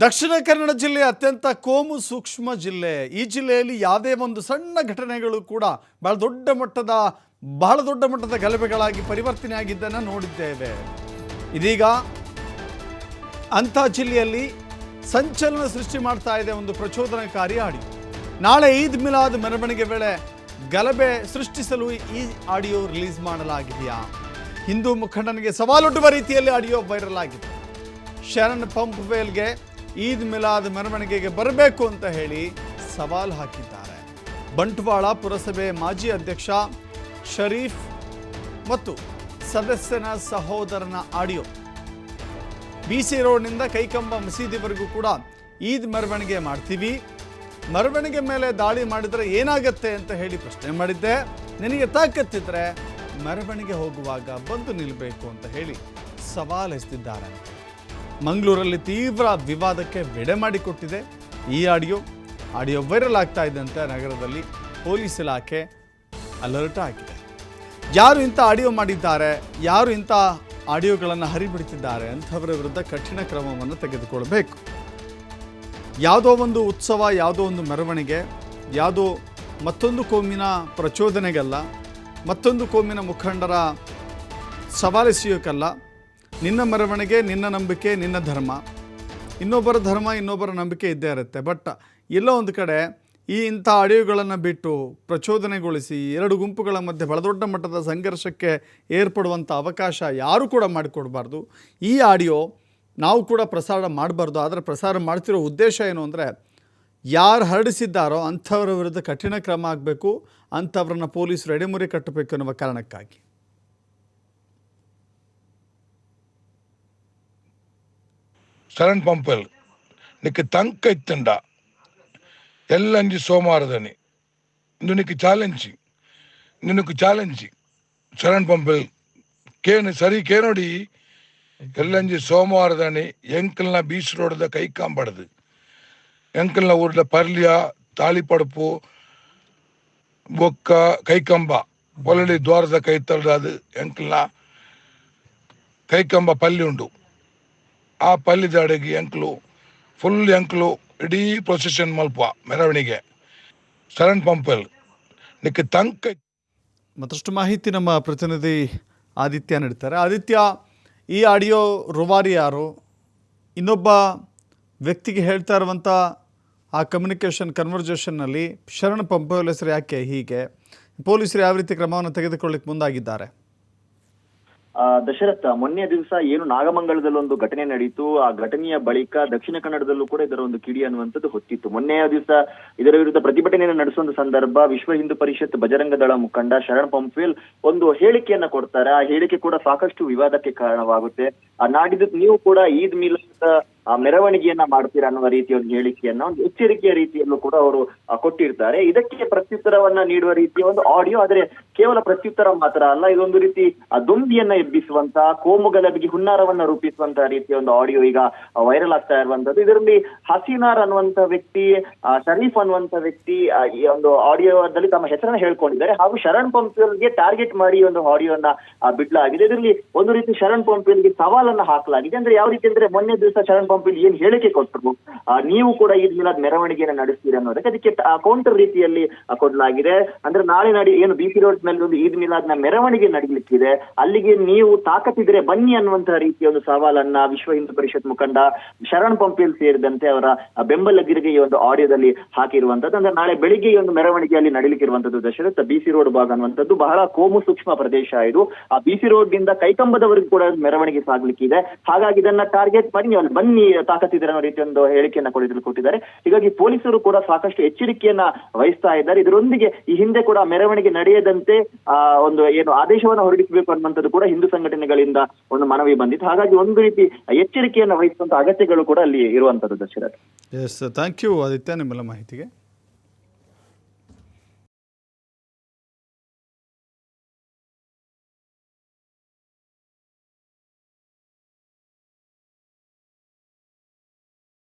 ದಕ್ಷಿಣ ಕನ್ನಡ ಜಿಲ್ಲೆ ಅತ್ಯಂತ ಕೋಮು ಸೂಕ್ಷ್ಮ ಜಿಲ್ಲೆ. ಈ ಜಿಲ್ಲೆಯಲ್ಲಿ ಯಾವುದೇ ಒಂದು ಸಣ್ಣ ಘಟನೆಗಳು ಕೂಡ ಬಹಳ ದೊಡ್ಡ ಮಟ್ಟದ ಗಲಭೆಗಳಾಗಿ ಪರಿವರ್ತನೆ ಆಗಿದ್ದನ್ನು ನೋಡಿದ್ದೇವೆ. ಇದೀಗ ಅಂಥ ಜಿಲ್ಲೆಯಲ್ಲಿ ಸಂಚಲನ ಸೃಷ್ಟಿ ಮಾಡ್ತಾ ಇದೆ ಒಂದು ಪ್ರಚೋದನಕಾರಿ ಆಡಿಯೋ. ನಾಳೆ ಈದ್ ಮಿಲಾದ್ ಮೆರವಣಿಗೆ ವೇಳೆ ಗಲಭೆ ಸೃಷ್ಟಿಸಲು ಈ ಆಡಿಯೋ ರಿಲೀಸ್ ಮಾಡಲಾಗಿದೆಯಾ? ಹಿಂದೂ ಮುಖಂಡನಿಗೆ ಸವಾಲೊಡ್ಡುವ ರೀತಿಯಲ್ಲಿ ಆಡಿಯೋ ವೈರಲ್ ಆಗಿದೆ. ಶರಣ್ ಪಂಪ್ವೇಲ್ಗೆ ಈದ್ ಮಿಲಾದ್ ಮೆರವಣಿಗೆಗೆ ಬರಬೇಕು ಅಂತ ಹೇಳಿ ಸವಾಲು ಹಾಕಿದ್ದಾರೆ. ಬಂಟ್ವಾಳ ಪುರಸಭೆ ಮಾಜಿ ಅಧ್ಯಕ್ಷ ಶರೀಫ್ ಮತ್ತು ಸದಸ್ಯನ ಸಹೋದರನ ಆಡಿಯೋ. ಬಿಸಿ ರೋಡ್ನಿಂದ ಕೈಕಂಬ ಮಸೀದಿವರೆಗೂ ಕೂಡ ಈದ್ ಮೆರವಣಿಗೆ ಮಾಡ್ತೀವಿ, ಮೆರವಣಿಗೆ ಮೇಲೆ ದಾಳಿ ಮಾಡಿದರೆ ಏನಾಗತ್ತೆ ಅಂತ ಹೇಳಿ ಪ್ರಶ್ನೆ ಮಾಡಿದ್ದೆ. ನಿನಗೆ ತಾಕತ್ತಿದ್ರೆ ಮೆರವಣಿಗೆ ಹೋಗುವಾಗ ಬಂದು ನಿಲ್ಲಬೇಕು ಅಂತ ಹೇಳಿ ಸವಾಲು ಎಸೆದಿದ್ದಾರೆ. ಮಂಗಳೂರಲ್ಲಿ ತೀವ್ರ ವಿವಾದಕ್ಕೆ ವಿಡೆ ಮಾಡಿಕೊಟ್ಟಿದೆ ಈ ಆಡಿಯೋ ವೈರಲ್ ಆಗ್ತಾ ಇದ್ದಂತೆ ನಗರದಲ್ಲಿ ಪೊಲೀಸ್ ಇಲಾಖೆ ಅಲರ್ಟ್ ಆಗಿದೆ. ಯಾರು ಇಂಥ ಆಡಿಯೋ ಮಾಡಿದ್ದಾರೆ, ಯಾರು ಇಂಥ ಆಡಿಯೋಗಳನ್ನು ಹರಿಬಿಡ್ತಿದ್ದಾರೆ ಅಂಥವರ ವಿರುದ್ಧ ಕಠಿಣ ಕ್ರಮವನ್ನು ತೆಗೆದುಕೊಳ್ಬೇಕು. ಯಾವುದೋ ಒಂದು ಉತ್ಸವ, ಯಾವುದೋ ಒಂದು ಮೆರವಣಿಗೆ, ಯಾವುದೋ ಮತ್ತೊಂದು ಕೋಮಿನ ಪ್ರಚೋದನೆಗಲ್ಲ, ಮತ್ತೊಂದು ಕೋಮಿನ ಮುಖಂಡರ ಸವಾಲೆಸೆಯೋಕ್ಕಲ್ಲ. ನಿನ್ನ ಮೆರವಣಿಗೆ, ನಿನ್ನ ನಂಬಿಕೆ, ನಿನ್ನ ಧರ್ಮ, ಇನ್ನೊಬ್ಬರ ಧರ್ಮ, ಇನ್ನೊಬ್ಬರ ನಂಬಿಕೆ ಇದ್ದೇ ಇರುತ್ತೆ. ಬಟ್ ಎಲ್ಲೋ ಒಂದು ಕಡೆ ಇಂಥ ಆಡಿಯೋಗಳನ್ನು ಬಿಟ್ಟು ಪ್ರಚೋದನೆಗೊಳಿಸಿ ಎರಡು ಗುಂಪುಗಳ ಮಧ್ಯೆ ಬಹಳ ದೊಡ್ಡ ಮಟ್ಟದ ಸಂಘರ್ಷಕ್ಕೆ ಏರ್ಪಡುವಂಥ ಅವಕಾಶ ಯಾರೂ ಕೂಡ ಮಾಡಿಕೊಡ್ಬಾರ್ದು. ಈ ಆಡಿಯೋ ನಾವು ಕೂಡ ಪ್ರಸಾರ ಮಾಡಬಾರ್ದು. ಆದರೆ ಪ್ರಸಾರ ಮಾಡ್ತಿರೋ ಉದ್ದೇಶ ಏನು ಅಂದರೆ, ಯಾರು ಹರಡಿಸಿದ್ದಾರೋ ಅಂಥವರ ವಿರುದ್ಧ ಕಠಿಣ ಕ್ರಮ ಆಗಬೇಕು, ಅಂಥವ್ರನ್ನ ಪೊಲೀಸರು ಎಡೆಮುರಿ ಕಟ್ಟಬೇಕು ಅನ್ನುವ ಕಾರಣಕ್ಕಾಗಿ. ಶರಣ್ ಪಂಪಲ್ ನಿಕ್ಕೆ ತಂಕ ಇತ್ತಂಡ ಎಲ್ಲಂಜಿ ಸೋಮವಾರದನಿ ಇಂದು ನಿಕ್ಕೆ ಚಾಲೆಂಜಿ ಶರಣ್ ಪಂಪಲ್ ಕೇನು ಸರಿ ಕೇನೋಡಿ ಎಲ್ಲಂಜಿ ಸೋಮವಾರದನಿ ಎಂಕಲ್ನ ಬೀಚ್ ರೋಡ್ದ ಕೈಕಾಂಬಡ್ದು ಎಂಕಲ್ನ ಊರ್ದ ಪರ್ಲಿಯ ತಾಳಿಪಡುಪು ಬೊಕ್ಕ ಕೈಕಂಬ ಒಲಡಿ ದ್ವಾರದ ಕೈತಲ್ದು ಎಂಕಲ್ನ ಕೈಕಂಬ ಪಲ್ಲಿ ಉಂಡು. ಆ ಪಲ್ಲಿದ ಅಡಗಿ ಫುಲ್ ಎಂಕ್ಲು ಇಡೀ ಪ್ರೊಸೆಷನ್ ಮಲ್ಪ ಮೆರವಣಿಗೆ ಶರಣ್ ಪಂಪಲ್ ನಿಕ್ಕೆ ತಂಕ. ಮತ್ತಷ್ಟು ಮಾಹಿತಿ ನಮ್ಮ ಪ್ರತಿನಿಧಿ ಆದಿತ್ಯ ನೀಡ್ತಾರೆ. ಆದಿತ್ಯ, ಈ ಆಡಿಯೋ ರೂವಾರಿ ಯಾರು? ಇನ್ನೊಬ್ಬ ವ್ಯಕ್ತಿಗೆ ಹೇಳ್ತಾ ಇರುವಂಥ ಆ ಕನ್ವರ್ಜೇಷನ್ನಲ್ಲಿ ಶರಣ್ ಪಂಪಲ್ ಹೆಸರು ಯಾಕೆ ಹೀಗೆ? ಪೊಲೀಸರು ಯಾವ ರೀತಿ ಕ್ರಮವನ್ನು ತೆಗೆದುಕೊಳ್ಳಿಕ್ಕೆ ಮುಂದಾಗಿದ್ದಾರೆ? ದಶರಥ, ಮೊನ್ನೆ ದಿವಸ ಏನು ನಾಗಮಂಗಲದಲ್ಲಿ ಒಂದು ಘಟನೆ ನಡೀತು, ಆ ಘಟನೆಯ ಬಳಿಕ ದಕ್ಷಿಣ ಕನ್ನಡದಲ್ಲೂ ಕೂಡ ಇದರ ಒಂದು ಕಿಡಿ ಅನ್ನುವಂಥದ್ದು ಹೊತ್ತಿತ್ತು. ಮೊನ್ನೆಯ ದಿವಸ ಇದರ ವಿರುದ್ಧ ಪ್ರತಿಭಟನೆಯನ್ನು ನಡೆಸುವ ಸಂದರ್ಭ ವಿಶ್ವ ಹಿಂದೂ ಪರಿಷತ್ ಬಜರಂಗ ದಳ ಮುಖಂಡ ಶರಣ್ ಪಂಪ್ವೇಲ್ ಒಂದು ಹೇಳಿಕೆಯನ್ನ ಕೊಡ್ತಾರೆ. ಆ ಹೇಳಿಕೆ ಕೂಡ ಸಾಕಷ್ಟು ವಿವಾದಕ್ಕೆ ಕಾರಣವಾಗುತ್ತೆ. ನಾಡಿದ್ದು ನೀವು ಕೂಡ ಈದ್ ಮಿಲಾದ್ ಮೆರವಣಿಗೆಯನ್ನ ಮಾಡ್ತೀರಾ ಅನ್ನುವ ರೀತಿಯ ಒಂದು ಹೇಳಿಕೆಯನ್ನ, ಒಂದು ಎಚ್ಚರಿಕೆಯ ರೀತಿಯಲ್ಲೂ ಕೂಡ ಅವರು ಕೊಟ್ಟಿರ್ತಾರೆ. ಇದಕ್ಕೆ ಪ್ರತ್ಯುತ್ತರವನ್ನ ನೀಡುವ ರೀತಿಯ ಒಂದು ಆಡಿಯೋ. ಆದರೆ ಕೇವಲ ಪ್ರತ್ಯುತ್ತರ ಮಾತ್ರ ಅಲ್ಲ, ಇದೊಂದು ರೀತಿ ದೊಂಬಿಯನ್ನ ಎಬ್ಬಿಸುವಂತ, ಕೋಮು ಗಲಭೆಗೆ ಹುನ್ನಾರವನ್ನ ರೂಪಿಸುವಂತಹ ರೀತಿಯ ಒಂದು ಆಡಿಯೋ ಈಗ ವೈರಲ್ ಆಗ್ತಾ ಇರುವಂತದ್ದು. ಇದರಲ್ಲಿ ಹಸೀನಾರ್ ಅನ್ನುವಂತ ವ್ಯಕ್ತಿ, ಶರೀಫ್ ಅನ್ನುವಂತ ವ್ಯಕ್ತಿ ಈ ಒಂದು ಆಡಿಯೋದಲ್ಲಿ ತಮ್ಮ ಹೆಸರನ್ನ ಹೇಳ್ಕೊಂಡಿದ್ದಾರೆ. ಹಾಗೂ ಶರಣ್ ಪಂಪ್ವೇಲ್ಗೆ ಟಾರ್ಗೆಟ್ ಮಾಡಿ ಒಂದು ಆಡಿಯೋನ ಬಿಡ್ಲಾಗಿದೆ. ಇದರಲ್ಲಿ ಒಂದು ರೀತಿ ಶರಣ್ ಪಂಪ್ವೇಲ್ಗೆ ಸವಾಲನ್ನ ಹಾಕಲಾಗಿದೆ. ಅಂದ್ರೆ ಯಾವ ರೀತಿ ಅಂದ್ರೆ, ಮೊನ್ನೆ ದಿವಸ ಶರಣ್ ಪಂಪಲ್ ಏನ್ ಹೇಳಿಕೆ ಕೊಟ್ಟರು, ನೀವು ಕೂಡ ಈದ್ ಮಿಲಾದ್ ಮೆರವಣಿಗೆಯನ್ನು ನಡೆಸ್ತೀರಿ ಅನ್ನೋದಕ್ಕೆ ಅದಕ್ಕೆ ಕೌಂಟರ್ ರೀತಿಯಲ್ಲಿ ಕೊಡಲಾಗಿದೆ. ಅಂದ್ರೆ ನಾಳೆ ಏನು ಬಿಸಿ ರೋಡ್ ನಲ್ಲಿ ಒಂದು ಈದ್ ಮಿಲಾದ್ ನ ಮೆರವಣಿಗೆ ನಡೀಲಿಕ್ಕಿದೆ, ಅಲ್ಲಿಗೆ ನೀವು ತಾಕತ್ತಿದ್ರೆ ಬನ್ನಿ ಅನ್ನುವಂತಹ ರೀತಿಯ ಒಂದು ಸವಾಲನ್ನ ವಿಶ್ವ ಹಿಂದೂ ಪರಿಷತ್ ಮುಖಂಡ ಶರಣ್ ಪಂಪಲ್ ಸೇರಿದಂತೆ ಅವರ ಬೆಂಬಲಿಗರಿಗೆ ಈ ಒಂದು ಆಡಿಯೋದಲ್ಲಿ ಹಾಕಿರುವಂತದ್ದು. ಅಂದ್ರೆ ನಾಳೆ ಬೆಳಿಗ್ಗೆ ಈ ಒಂದು ಮೆರವಣಿಗೆಯಲ್ಲಿ ನಡೀಲಿಕ್ಕಿರುವಂತದ್ದು ದಶರಥ. ಬಿಸಿ ರೋಡ್ ಭಾಗ ಅನ್ನುವಂಥದ್ದು ಬಹಳ ಕೋಮು ಸೂಕ್ಷ್ಮ ಪ್ರದೇಶ ಇದು. ಆ ಬಿಸಿ ರೋಡ್ ನಿಂದ ಕೈಕಂಬದವರೆಗೂ ಕೂಡ ಮೆರವಣಿಗೆ ಸಾಗ್ಲಿಕ್ಕಿದೆ. ಹಾಗಾಗಿ ಇದನ್ನ ಟಾರ್ಗೆಟ್ ಮಾಡಿ ನೀವು ಅಲ್ಲಿ ಬನ್ನಿ ತಾಕತ್ತಿದ್ರೆ ಅನ್ನೋ ರೀತಿಯ ಒಂದು ಹೇಳಿಕೆಯನ್ನ ಕೊಟ್ಟಿದ್ದಾರೆ. ಹೀಗಾಗಿ ಪೊಲೀಸರು ಕೂಡ ಸಾಕಷ್ಟು ಎಚ್ಚರಿಕೆಯನ್ನ ವಹಿಸ್ತಾ ಇದ್ದಾರೆ. ಇದರೊಂದಿಗೆ ಈ ಹಿಂದೆ ಕೂಡ ಮೆರವಣಿಗೆ ನಡೆಯದಂತೆ ಒಂದು ಏನು ಆದೇಶವನ್ನ ಹೊರಡಿಸಬೇಕು ಅನ್ನುವಂಥದ್ದು ಕೂಡ ಹಿಂದೂ ಸಂಘಟನೆಗಳಿಂದ ಒಂದು ಮನವಿ ಬಂದಿತ್ತು. ಹಾಗಾಗಿ ಒಂದು ರೀತಿ ಎಚ್ಚರಿಕೆಯನ್ನ ವಹಿಸುವಂತ ಅಗತ್ಯಗಳು ಕೂಡ ಅಲ್ಲಿ ಇರುವಂತದ್ದು Dasharatha. Yes, thank you Aditya ನಿಮ್ಮೆಲ್ಲ ಮಾಹಿತಿಗೆ.